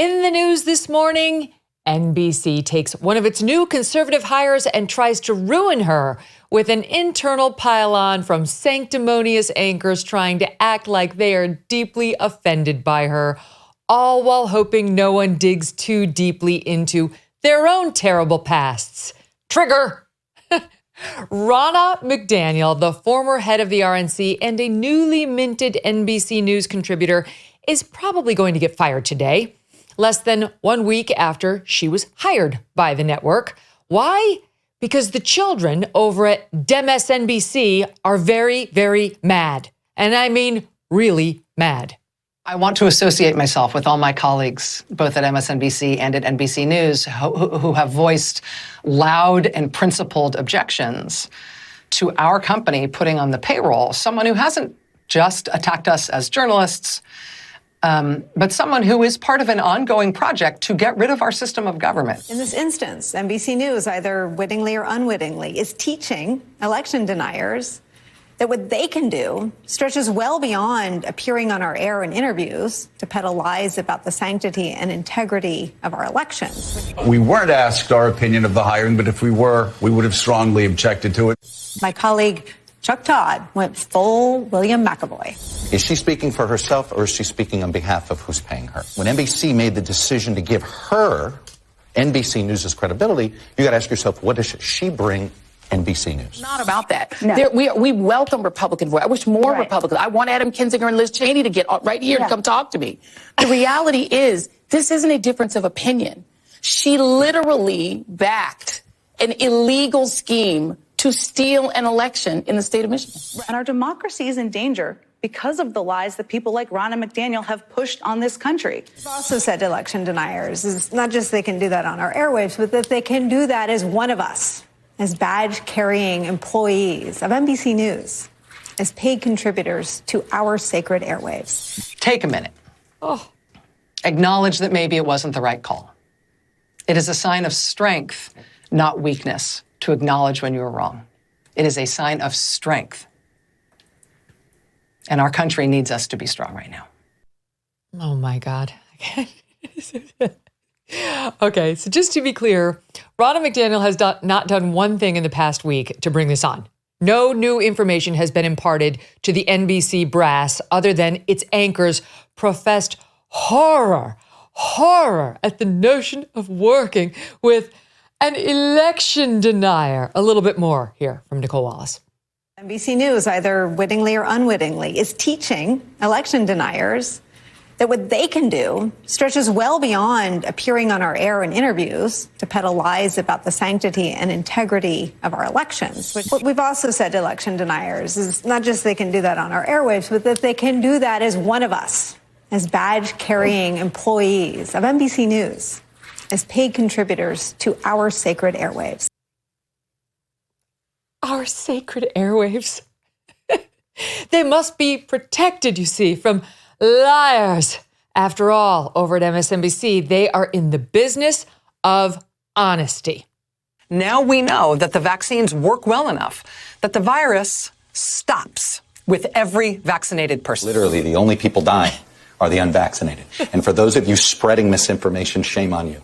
In the news this morning, NBC takes one of its new conservative hires and tries to ruin her with an internal pile-on from sanctimonious anchors trying to act like they are deeply offended by her, all while hoping no one digs too deeply into their own terrible pasts. Trigger! Ronna McDaniel, the former head of the RNC and a newly minted NBC News contributor, is probably going to get fired today, less than 1 week after she was hired by the network. Why? Because the children over at MSNBC are very, very mad. And I mean really mad. I want to associate myself with all my colleagues, both at MSNBC and at NBC News, who have voiced loud and principled objections to our company putting on the payroll someone who hasn't just attacked us as journalists, but someone who is part of an ongoing project to get rid of our system of government. In this instance, NBC News, either wittingly or unwittingly, is teaching election deniers that what they can do stretches well beyond appearing on our air in interviews to peddle lies about the sanctity and integrity of our elections. We weren't asked our opinion of the hiring, but if we were, we would have strongly objected to it. My colleague Chuck Todd went full William McAvoy. Is she speaking for herself or is she speaking on behalf of who's paying her? When NBC made the decision to give her NBC News' credibility, you got to ask yourself, what does she bring NBC News? Not about that. No. We welcome Republican voice. I wish more Republicans. I want Adam Kinzinger and Liz Cheney to get right here and come talk to me. The reality is, this isn't a difference of opinion. She literally backed an illegal scheme to steal an election in the state of Michigan. And our democracy is in danger because of the lies that people like Ronna McDaniel have pushed on this country. We've also said to election deniers, it's not just they can do that on our airwaves, but that they can do that as one of us, as badge-carrying employees of NBC News, as paid contributors to our sacred airwaves. Take a minute. Acknowledge that maybe it wasn't the right call. It is a sign of strength, not weakness, to acknowledge when you were wrong. It is a sign of strength. And our country needs us to be strong right now. Oh my God. Okay, so just to be clear, Ronna McDaniel has not done one thing in the past week to bring this on. No new information has been imparted to the NBC brass other than its anchors' professed horror at the notion of working with an election denier. A little bit more here from Nicolle Wallace. NBC News, either wittingly or unwittingly, is teaching election deniers that what they can do stretches well beyond appearing on our air in interviews to peddle lies about the sanctity and integrity of our elections. What we've also said to election deniers is not just they can do that on our airwaves, but that they can do that as one of us, as badge-carrying employees of NBC News, as paid contributors to our sacred airwaves. Our sacred airwaves. They must be protected, you see, from liars. After all, over at MSNBC, they are in the business of honesty. Now we know that the vaccines work well enough that the virus stops with every vaccinated person. Literally, the only people dying are the unvaccinated. And for those of you spreading misinformation, shame on you.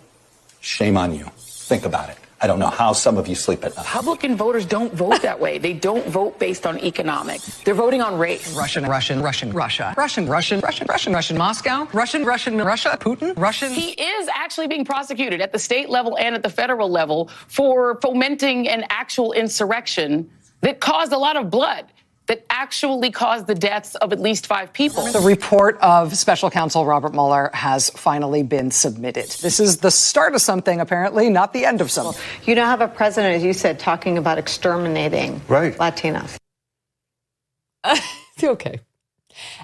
Shame on you. Think about it. I don't know how some of you sleep at night. Republican voters don't vote that way. They don't vote based on economics. They're voting on race. Russia, Moscow, Russian, Russia, Putin, Russian. He is actually being prosecuted at the state level and at the federal level for fomenting an actual insurrection that caused a lot of blood, that actually caused the deaths of at least 5 people. The report of Special Counsel Robert Mueller has finally been submitted. This is the start of something, apparently, not the end of something. You now have a president, as you said, talking about exterminating Latinos. Okay.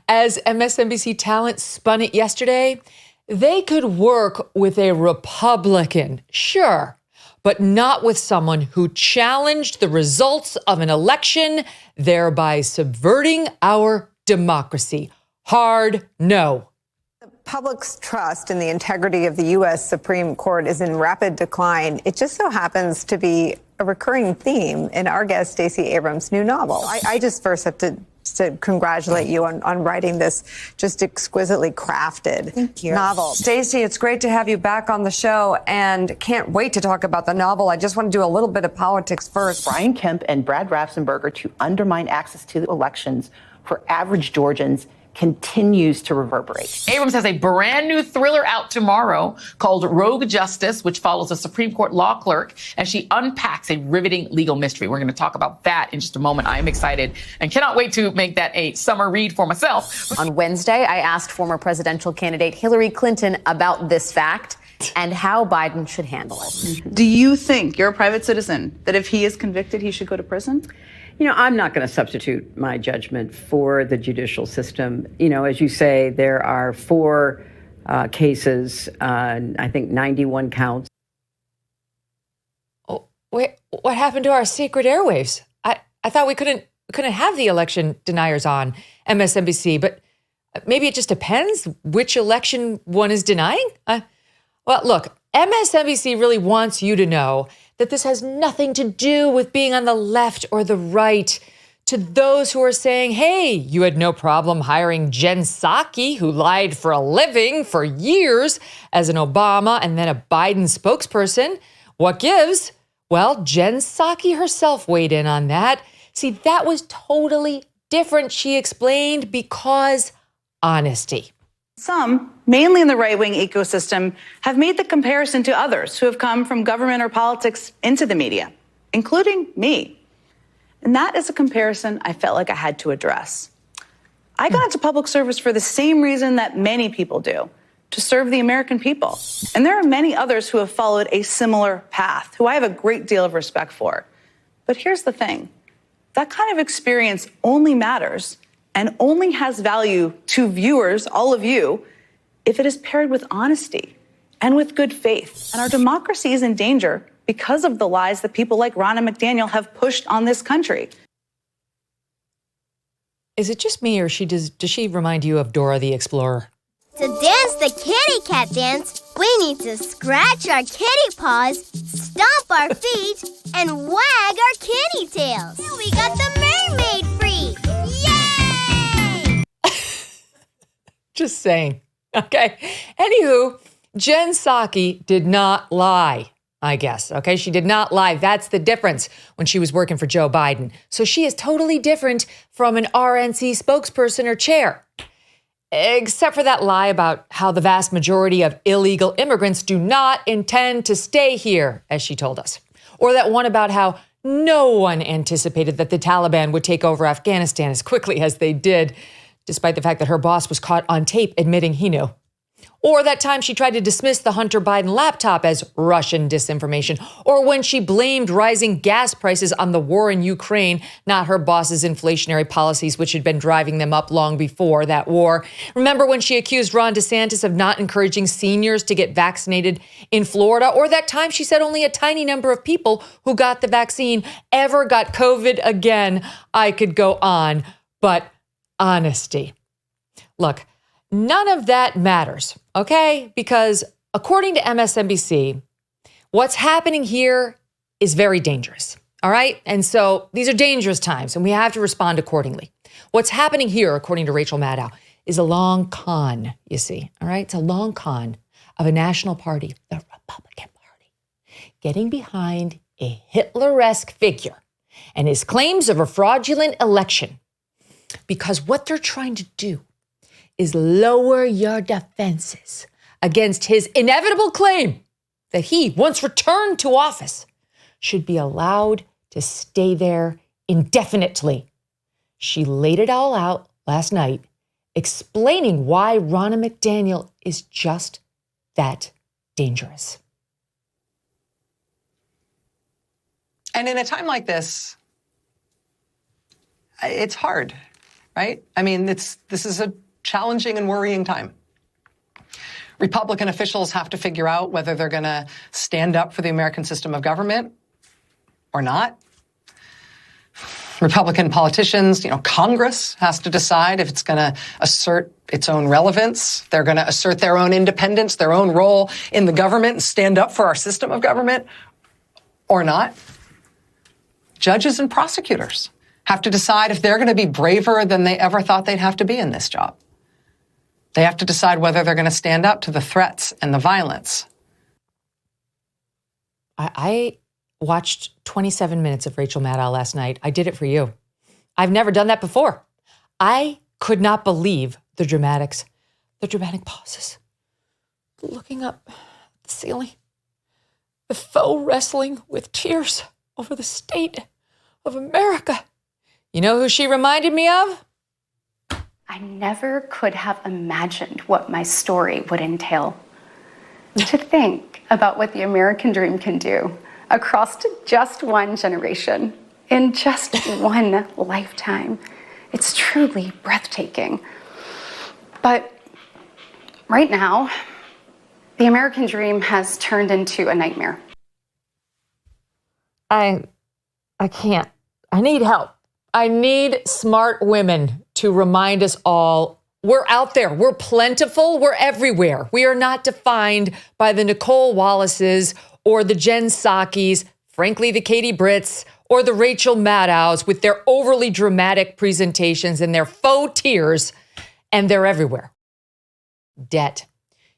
As MSNBC talent spun it yesterday, they could work with a Republican, sure, but not with someone who challenged the results of an election, thereby subverting our democracy. Hard no. The public's trust in the integrity of the U.S. Supreme Court is in rapid decline. It just so happens to be a recurring theme in our guest Stacey Abrams' new novel. I just first have to just to congratulate you on writing this just exquisitely crafted novel. Stacey, it's great to have you back on the show, and can't wait to talk about the novel. I just want to do a little bit of politics first. Brian Kemp and Brad Raffensperger to undermine access to the elections for average Georgians continues to reverberate. Abrams has a brand new thriller out tomorrow called Rogue Justice, which follows a Supreme Court law clerk, and she unpacks a riveting legal mystery. We're going to talk about that in just a moment. I am excited and cannot wait to make that a summer read for myself. On Wednesday, I asked former presidential candidate Hillary Clinton about this fact and how Biden should handle it. Do you think, you're a private citizen, that if he is convicted, he should go to prison? You know, I'm not going to substitute my judgment for the judicial system. You know, as you say, there are 4 cases, I think 91 counts. Oh, wait, what happened to our secret airwaves? I thought we couldn't have the election deniers on MSNBC, but maybe it just depends which election one is denying. Well, look, MSNBC really wants you to know that this has nothing to do with being on the left or the right. To those who are saying, hey, you had no problem hiring Jen Psaki, who lied for a living for years as an Obama and then a Biden spokesperson. What gives? Well, Jen Psaki herself weighed in on that. See, that was totally different, she explained, because honesty. Some, mainly in the right-wing ecosystem, have made the comparison to others who have come from government or politics into the media, including me. And that is a comparison I felt like I had to address. I got into public service for the same reason that many people do, to serve the American people. And there are many others who have followed a similar path, who I have a great deal of respect for. But here's the thing. That kind of experience only matters and only has value to viewers, all of you, if it is paired with honesty and with good faith. And our democracy is in danger because of the lies that people like Ronna McDaniel have pushed on this country. Is it just me, or does she remind you of Dora the Explorer? To dance the kitty cat dance, we need to scratch our kitty paws, stomp our feet, and wag our kitty tails. We got the mermaid free! Yay! Just saying. Okay. Anywho, Jen Psaki did not lie, I guess. Okay. She did not lie. That's the difference when she was working for Joe Biden. So she is totally different from an RNC spokesperson or chair. Except for that lie about how the vast majority of illegal immigrants do not intend to stay here, as she told us. Or that one about how no one anticipated that the Taliban would take over Afghanistan as quickly as they did, despite the fact that her boss was caught on tape admitting he knew. Or that time she tried to dismiss the Hunter Biden laptop as Russian disinformation. Or when she blamed rising gas prices on the war in Ukraine, not her boss's inflationary policies, which had been driving them up long before that war. Remember when she accused Ron DeSantis of not encouraging seniors to get vaccinated in Florida? Or that time she said only a tiny number of people who got the vaccine ever got COVID again. I could go on, but honesty. Look, none of that matters, okay? Because according to MSNBC, what's happening here is very dangerous, all right? And so these are dangerous times, and we have to respond accordingly. What's happening here, according to Rachel Maddow, is a long con, you see, all right? It's a long con of a national party, the Republican Party, getting behind a Hitler-esque figure and his claims of a fraudulent election. Because what they're trying to do is lower your defenses against his inevitable claim that he, once returned to office, should be allowed to stay there indefinitely. She laid it all out last night, explaining why Ronna McDaniel is just that dangerous. And in a time like this, it's hard, right? I mean, this is a challenging and worrying time. Republican officials have to figure out whether they're going to stand up for the American system of government or not. Republican politicians, Congress has to decide if it's going to assert its own relevance. They're going to assert their own independence, their own role in the government, and stand up for our system of government or not. Judges and prosecutors have to decide if they're going to be braver than they ever thought they'd have to be in this job. They have to decide whether they're going to stand up to the threats and the violence. I watched 27 minutes of Rachel Maddow last night. I did it for you. I've never done that before. I could not believe the dramatics, the dramatic pauses, looking up at the ceiling, the faux wrestling with tears over the state of America. You know who she reminded me of? I never could have imagined what my story would entail. To think about what the American dream can do across just one generation, in just one lifetime. It's truly breathtaking. But right now, the American dream has turned into a nightmare. I can't. I need help. I need smart women to remind us all we're out there. We're plentiful. We're everywhere. We are not defined by the Nicolle Wallaces or the Jen Psakis, frankly, the Katie Britts or the Rachel Maddows with their overly dramatic presentations and their faux tears, and they're everywhere. Debt.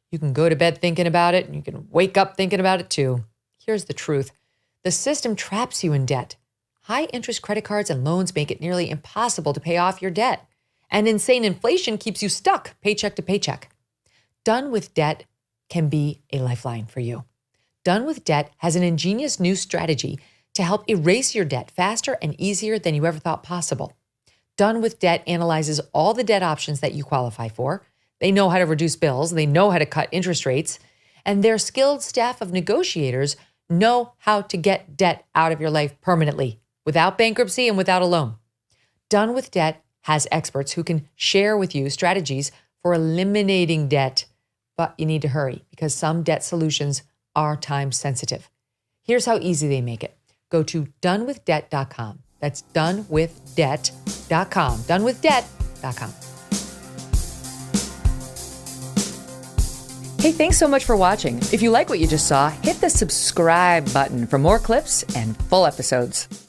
You can go to bed thinking about it, and you can wake up thinking about it too. Here's the truth. The system traps you in debt. High interest credit cards and loans make it nearly impossible to pay off your debt. And insane inflation keeps you stuck paycheck to paycheck. Done with Debt can be a lifeline for you. Done with Debt has an ingenious new strategy to help erase your debt faster and easier than you ever thought possible. Done with Debt analyzes all the debt options that you qualify for. They know how to reduce bills. They know how to cut interest rates. And their skilled staff of negotiators know how to get debt out of your life permanently, without bankruptcy and without a loan. Done with Debt has experts who can share with you strategies for eliminating debt, but you need to hurry because some debt solutions are time sensitive. Here's how easy they make it. Go to donewithdebt.com. That's donewithdebt.com. Donewithdebt.com. Hey, thanks so much for watching. If you like what you just saw, hit the subscribe button for more clips and full episodes.